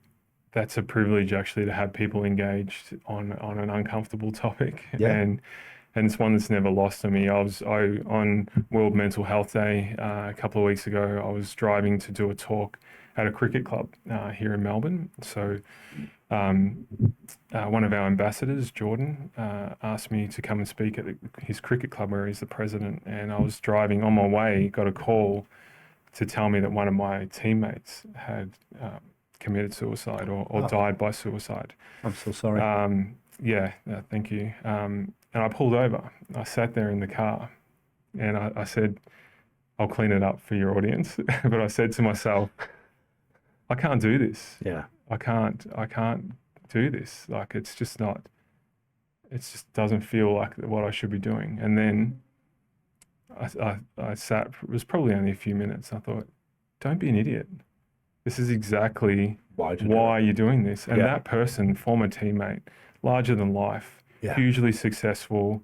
a privilege actually to have people engaged on an uncomfortable topic. Yeah. And it's one that's never lost on me. On World Mental Health Day a couple of weeks ago, I was driving to do a talk at a cricket club here in Melbourne. So one of our ambassadors, Jordan, asked me to come and speak at his cricket club where he's the president. And I was driving on my way, got a call to tell me that one of my teammates had committed suicide or died by suicide. I'm so sorry. Thank you. And I pulled over. I sat there in the car and I said, I'll clean it up for your audience. But I said to myself, I can't do this. Yeah. I can't do this. Like, it just doesn't feel like what I should be doing. And then I sat, it was probably only a few minutes. I thought, don't be an idiot. This is exactly why you're doing this. And that person, former teammate, larger than life, hugely successful,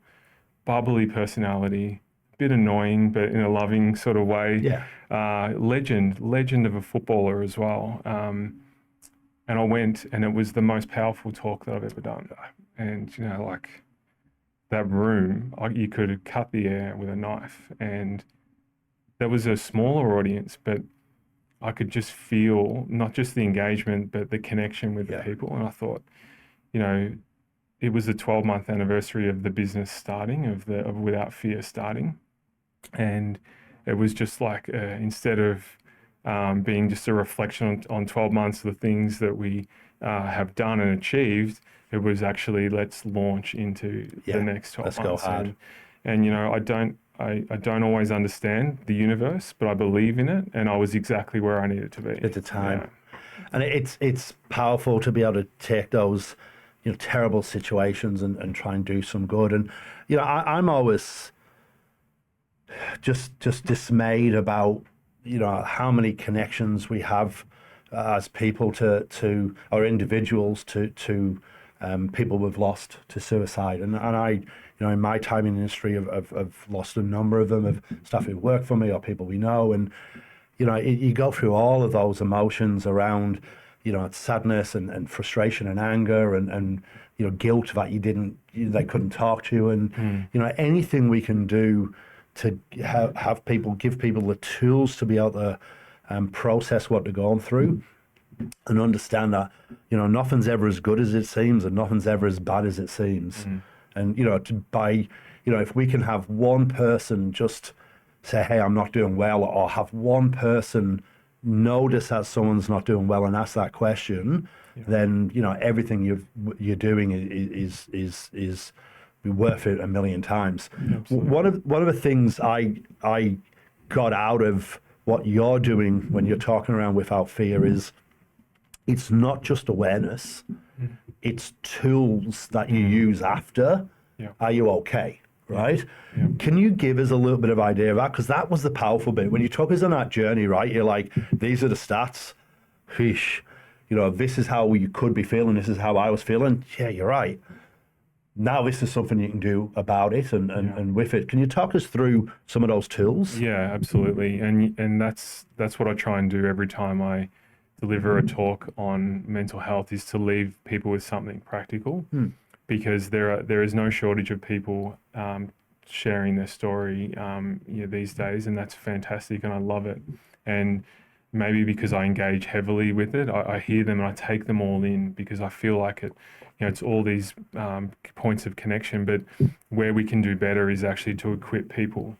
bubbly personality, bit annoying, but in a loving sort of way. Legend of a footballer as well. And I went, and it was the most powerful talk that I've ever done. And, like that room, you could have cut the air with a knife. And there was a smaller audience, but I could just feel not just the engagement, but the connection with the people. And I thought, it was the 12-month anniversary of the business starting, of Without Fear starting. And it was just like, instead of being just a reflection on 12 months of the things that we have done and achieved, it was actually, let's launch into the next 12 months. Let's go hard. And I don't always understand the universe, but I believe in it, and I was exactly where I needed to be at the time. And it's powerful to be able to take those terrible situations and try and do some good. And I'm always just dismayed about how many connections we have as people to or individuals to people we've lost to suicide. And I, in my time in the industry, I've lost a number of them, of staff who work for me or people we know. And, you go through all of those emotions around, sadness and frustration and anger and guilt that they couldn't talk to you. And, anything we can do to have people, give people the tools to be able to process what they're going through and understand that, nothing's ever as good as it seems and nothing's ever as bad as it seems. And, if we can have one person just say, hey, I'm not doing well, or have one person notice that someone's not doing well and ask that question, then, everything you're doing is worth it a million times. One of the things I got out of what you're doing when you're talking around Without Fear is it's not just awareness, it's tools that you use after. Are you okay? Right? Can you give us a little bit of idea of that? Because that was the powerful bit. When you took us on that journey, right? You're like, these are the stats. Fish, this is how you could be feeling. This is how I was feeling. Yeah, you're right. Now this is something you can do about it and with it. Can you talk us through some of those tools? Yeah, absolutely. And that's what I try and do every time I deliver a talk on mental health, is to leave people with something practical. Because there is no shortage of people sharing their story these days, and that's fantastic, and I love it. And maybe because I engage heavily with it, I hear them and I take them all in, because I feel like it's all these points of connection. But where we can do better is actually to equip people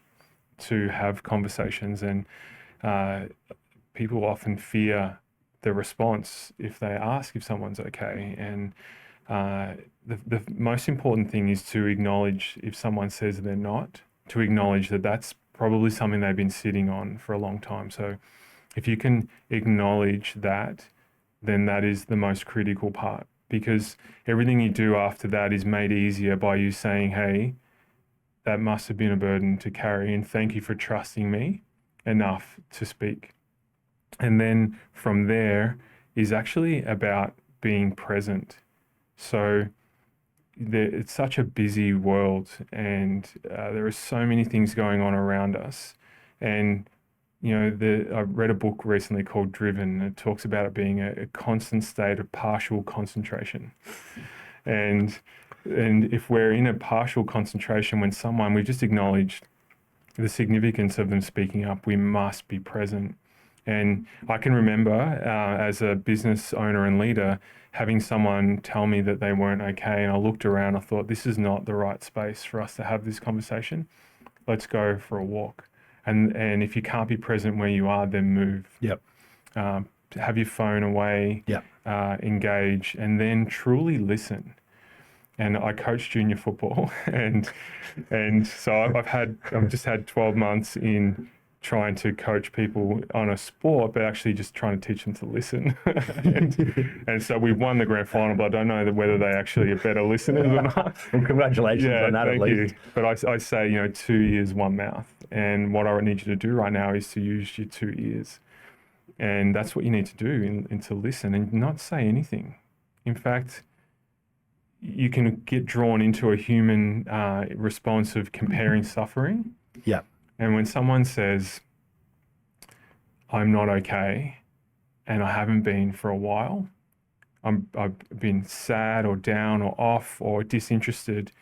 to have conversations, and people often fear the response if they ask if someone's okay. And the most important thing is to acknowledge if someone says they're not, to acknowledge that that's probably something they've been sitting on for a long time. So if you can acknowledge that, then that is the most critical part. because everything you do after that is made easier by you saying, hey, that must have been a burden to carry, and thank you for trusting me enough to speak. And then from there is actually about being present. So it's such a busy world, and there are so many things going on around us. And I read a book recently called Driven. It talks about it being a constant state of partial concentration. And if we're in a partial concentration when we've just acknowledged the significance of them speaking up, we must be present. And I can remember as a business owner and leader, having someone tell me that they weren't okay. And I looked around, I thought, this is not the right space for us to have this conversation. Let's go for a walk. And if you can't be present where you are, then move. Yep. Have your phone away. Yep. Engage, and then truly listen. And I coach junior football, and so I've just had 12 months in trying to coach people on a sport, but actually just trying to teach them to listen. and so we won the grand final, but I don't know whether they actually are better listeners or not. Well, congratulations on that, thank at least. you. But I say, 2 ears, one mouth. And what I need you to do right now is to use your 2 ears. And that's what you need to do, and to listen and not say anything. In fact, you can get drawn into a human response of comparing suffering. Yeah. And when someone says, I'm not okay, and I haven't been for a while, I've been sad or down or off or disinterested,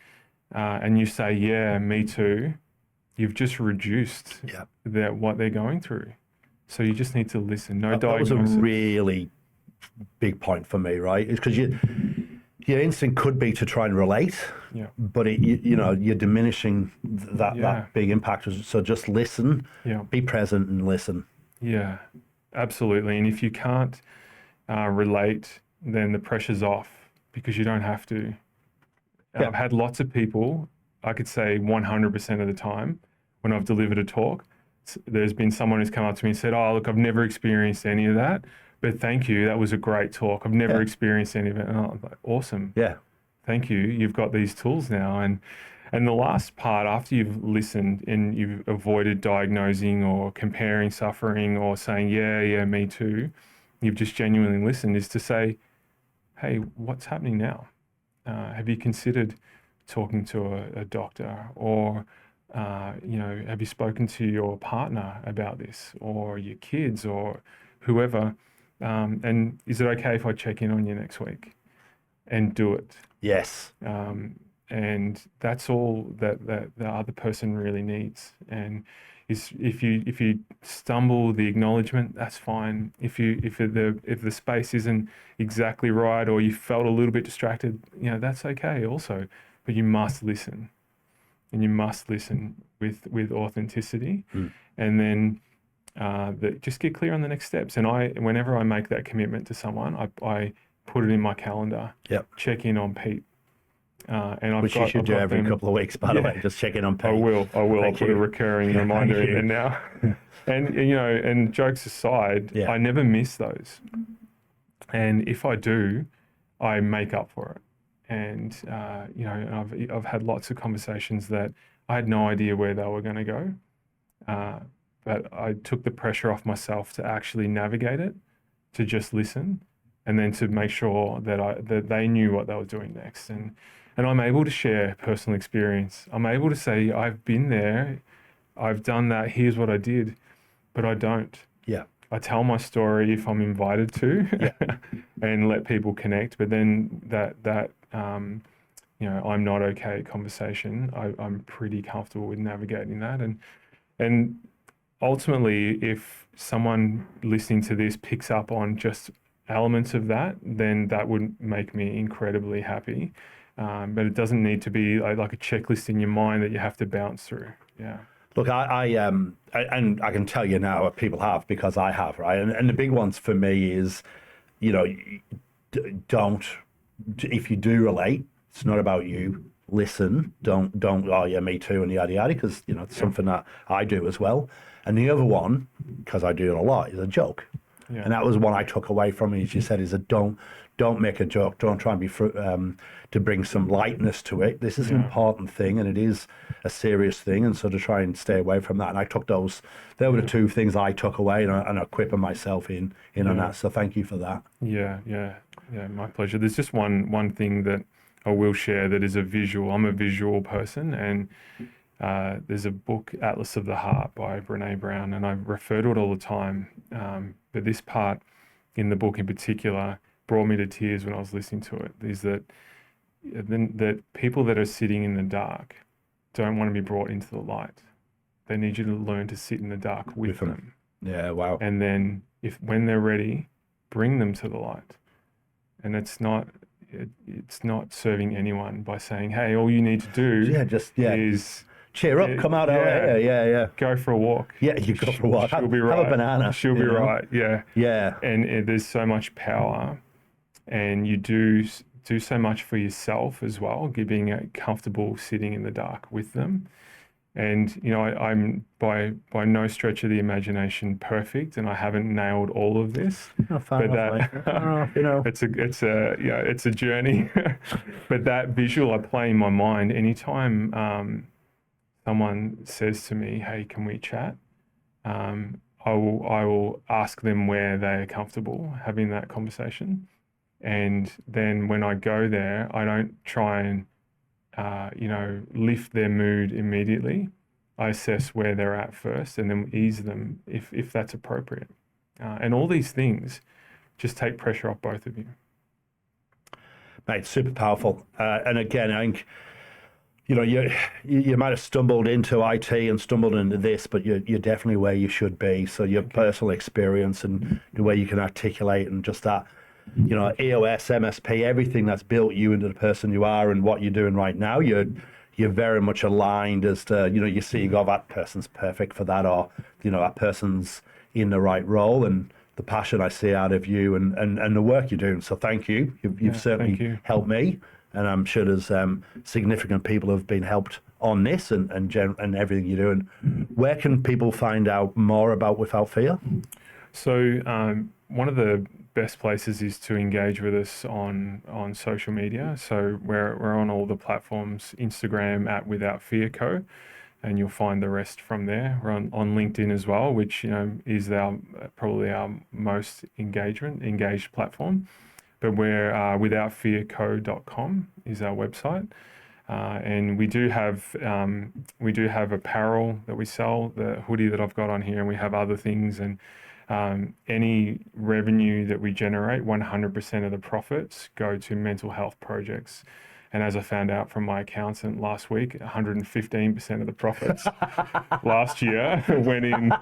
and you say, yeah, me too, you've just reduced what they're going through. So you just need to listen. No diagnosis. That was a really big point for me, right? It's because your instinct could be to try and relate, but you're diminishing that big impact. So just listen, be present and listen. Yeah, absolutely. And if you can't relate, then the pressure's off, because you don't have to. I've had lots of people, I could say 100% of the time, when I've delivered a talk, there's been someone who's come up to me and said, oh, look, I've never experienced any of that, but thank you, that was a great talk. I've never experienced any of it. And I'm like, awesome. Yeah. Thank you. You've got these tools now. And the last part, after you've listened and you've avoided diagnosing or comparing suffering or saying, yeah, me too, you've just genuinely listened, is to say, hey, what's happening now? Have you considered talking to a doctor? Or have you spoken to your partner about this, or your kids, or whoever? And is it okay if I check in on you next week? And do it. Yes. And that's all that the other person really needs. And if you stumble the acknowledgement, that's fine. If the space isn't exactly right, or you felt a little bit distracted, that's okay also. But you must listen. And you must listen with authenticity, and then just get clear on the next steps. And whenever I make that commitment to someone, I put it in my calendar. Yep. Check in on Pete. Which you should do every couple of weeks, by the way. Just check in on Pete. I will. I'll put a recurring reminder in there now. And jokes aside, I never miss those. And if I do, I make up for it. And I've had lots of conversations that I had no idea where they were going to go, but I took the pressure off myself to actually navigate it, to just listen, and then to make sure that they knew what they were doing next. And I'm able to share personal experience. I'm able to say, I've been there, I've done that, here's what I did, but I don't. Yeah. I tell my story if I'm invited to, and let people connect. But then that I'm not okay conversation, I'm pretty comfortable with navigating that. And ultimately, if someone listening to this picks up on just elements of that, then that would make me incredibly happy. But it doesn't need to be like a checklist in your mind that you have to bounce through. Yeah. Look, and I can tell you now what people have, because I have, right? And the big ones for me is, don't, if you do relate, it's not about you. Listen, don't, oh yeah, me too, and yada yada, because it's something that I do as well. And the other one, because I do it a lot, is a joke. Yeah. And that was one I took away from it. As you said, is that don't make a joke. Don't try and be to bring some lightness to it. This is an important thing, and it is a serious thing. And so to try and stay away from that. And I took those. They were the two things I took away, and I'm equipping myself in on that. So thank you for that. Yeah. My pleasure. There's just one thing that I will share that is a visual. I'm a visual person, and there's a book, Atlas of the Heart by Brene Brown, and I refer to it all the time. But this part in the book in particular brought me to tears when I was listening to it, is that people that are sitting in the dark don't want to be brought into the light. They need you to learn to sit in the dark with them. Yeah, wow. And then when they're ready, bring them to the light. And it's not serving anyone by saying, hey, all you need to do is cheer up, come out over here. Yeah. Go for a walk. Yeah, you go for a walk. She'll be right. Have a banana. She'll be right. Yeah. Yeah. And there's so much power, and you do so much for yourself as well, being comfortable sitting in the dark with them. And, I'm by no stretch of the imagination perfect, and I haven't nailed all of this. It's a journey. But that visual I play in my mind anytime someone says to me, hey, can we chat? I will ask them where they are comfortable having that conversation. And then when I go there, I don't try and lift their mood immediately. I assess where they're at first, and then ease them if that's appropriate. And all these things just take pressure off both of you. Mate, super powerful. And again, I think, you might have stumbled into IT and stumbled into this, but you're definitely where you should be. So your personal experience and the way you can articulate, and just that, EOS, MSP, everything that's built you into the person you are and what you're doing right now, you're very much aligned as to, you're seeing, that person's perfect for that, or, that person's in the right role, and the passion I see out of you and the work you're doing. So thank you. You've certainly helped me, and I'm sure there's significant people who have been helped on this and everything you're doing. Where can people find out more about Without Fear? So one of the best places is to engage with us on social media. So we're on all the platforms, Instagram at Without Fear Co, and you'll find the rest from there. We're on LinkedIn as well, which is probably our most engaged platform. But we're withoutfearco.com is our website. And we do have apparel that we sell, the hoodie that I've got on here, and we have other things. And any revenue that we generate, 100% of the profits go to mental health projects. And as I found out from my accountant last week, 115% of the profits last year went in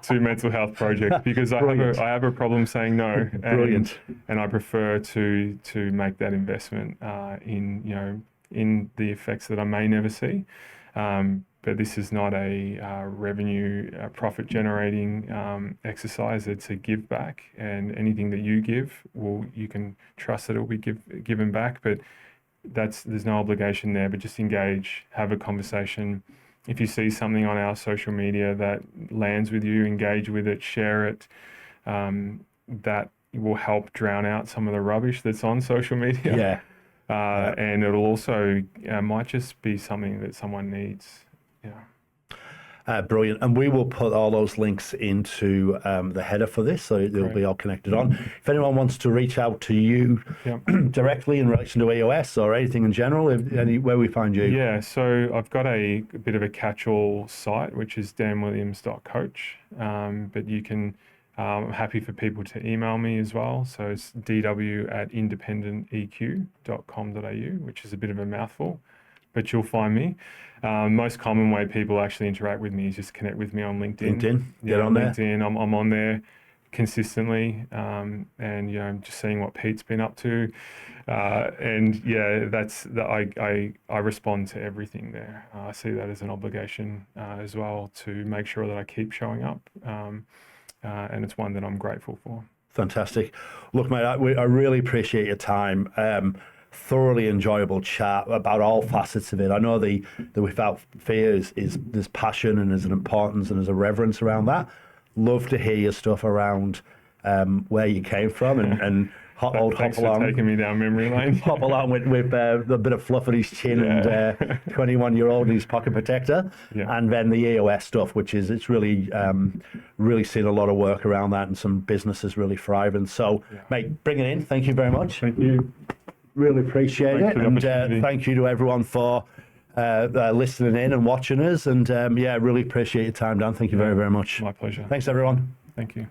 to mental health projects, because I have a problem saying no. Brilliant. And I prefer to make that investment in the effects that I may never see. But this is not a revenue profit generating exercise. It's a give back, and anything that you give, you can trust that it will be given back. But there's no obligation there. But just engage, have a conversation. If you see something on our social media that lands with you, engage with it, share it. That will help drown out some of the rubbish that's on social media. Yeah. And it'll also might just be something that someone needs. Yeah. Brilliant. And we will put all those links into the header for this, so they'll be all connected on. If anyone wants to reach out to you directly in relation to EOS or anything in general, where we find you? Yeah, so I've got a bit of a catch-all site, which is danwilliams.coach. But you can, I'm happy for people to email me as well. So it's dw@independenteq.com.au, which is a bit of a mouthful, but you'll find me. Most common way people actually interact with me is just connect with me on LinkedIn. Get on there. LinkedIn. I'm on there consistently, and just seeing what Pete's been up to, and I respond to everything there. I see that as an obligation as well, to make sure that I keep showing up, and it's one that I'm grateful for. Fantastic. Look, mate, I really appreciate your time. Thoroughly enjoyable chat about all facets of it. I know the Without Fear is there's passion and there's an importance and there's a reverence around that. Love to hear your stuff around where you came from and hop Thanks along. for taking me down memory lane. Hop along with a bit of fluff on his chin and 21-year-old in his pocket protector, and then the EOS stuff, which is it's really seen a lot of work around that and some businesses really thriving. So, mate, bring it in. Thank you very much. Thank you. Really appreciate Thanks it, for the and opportunity. thank you to everyone for listening in and watching us. And really appreciate your time, Dan. Thank you very, very much. My pleasure. Thanks, everyone. Thank you.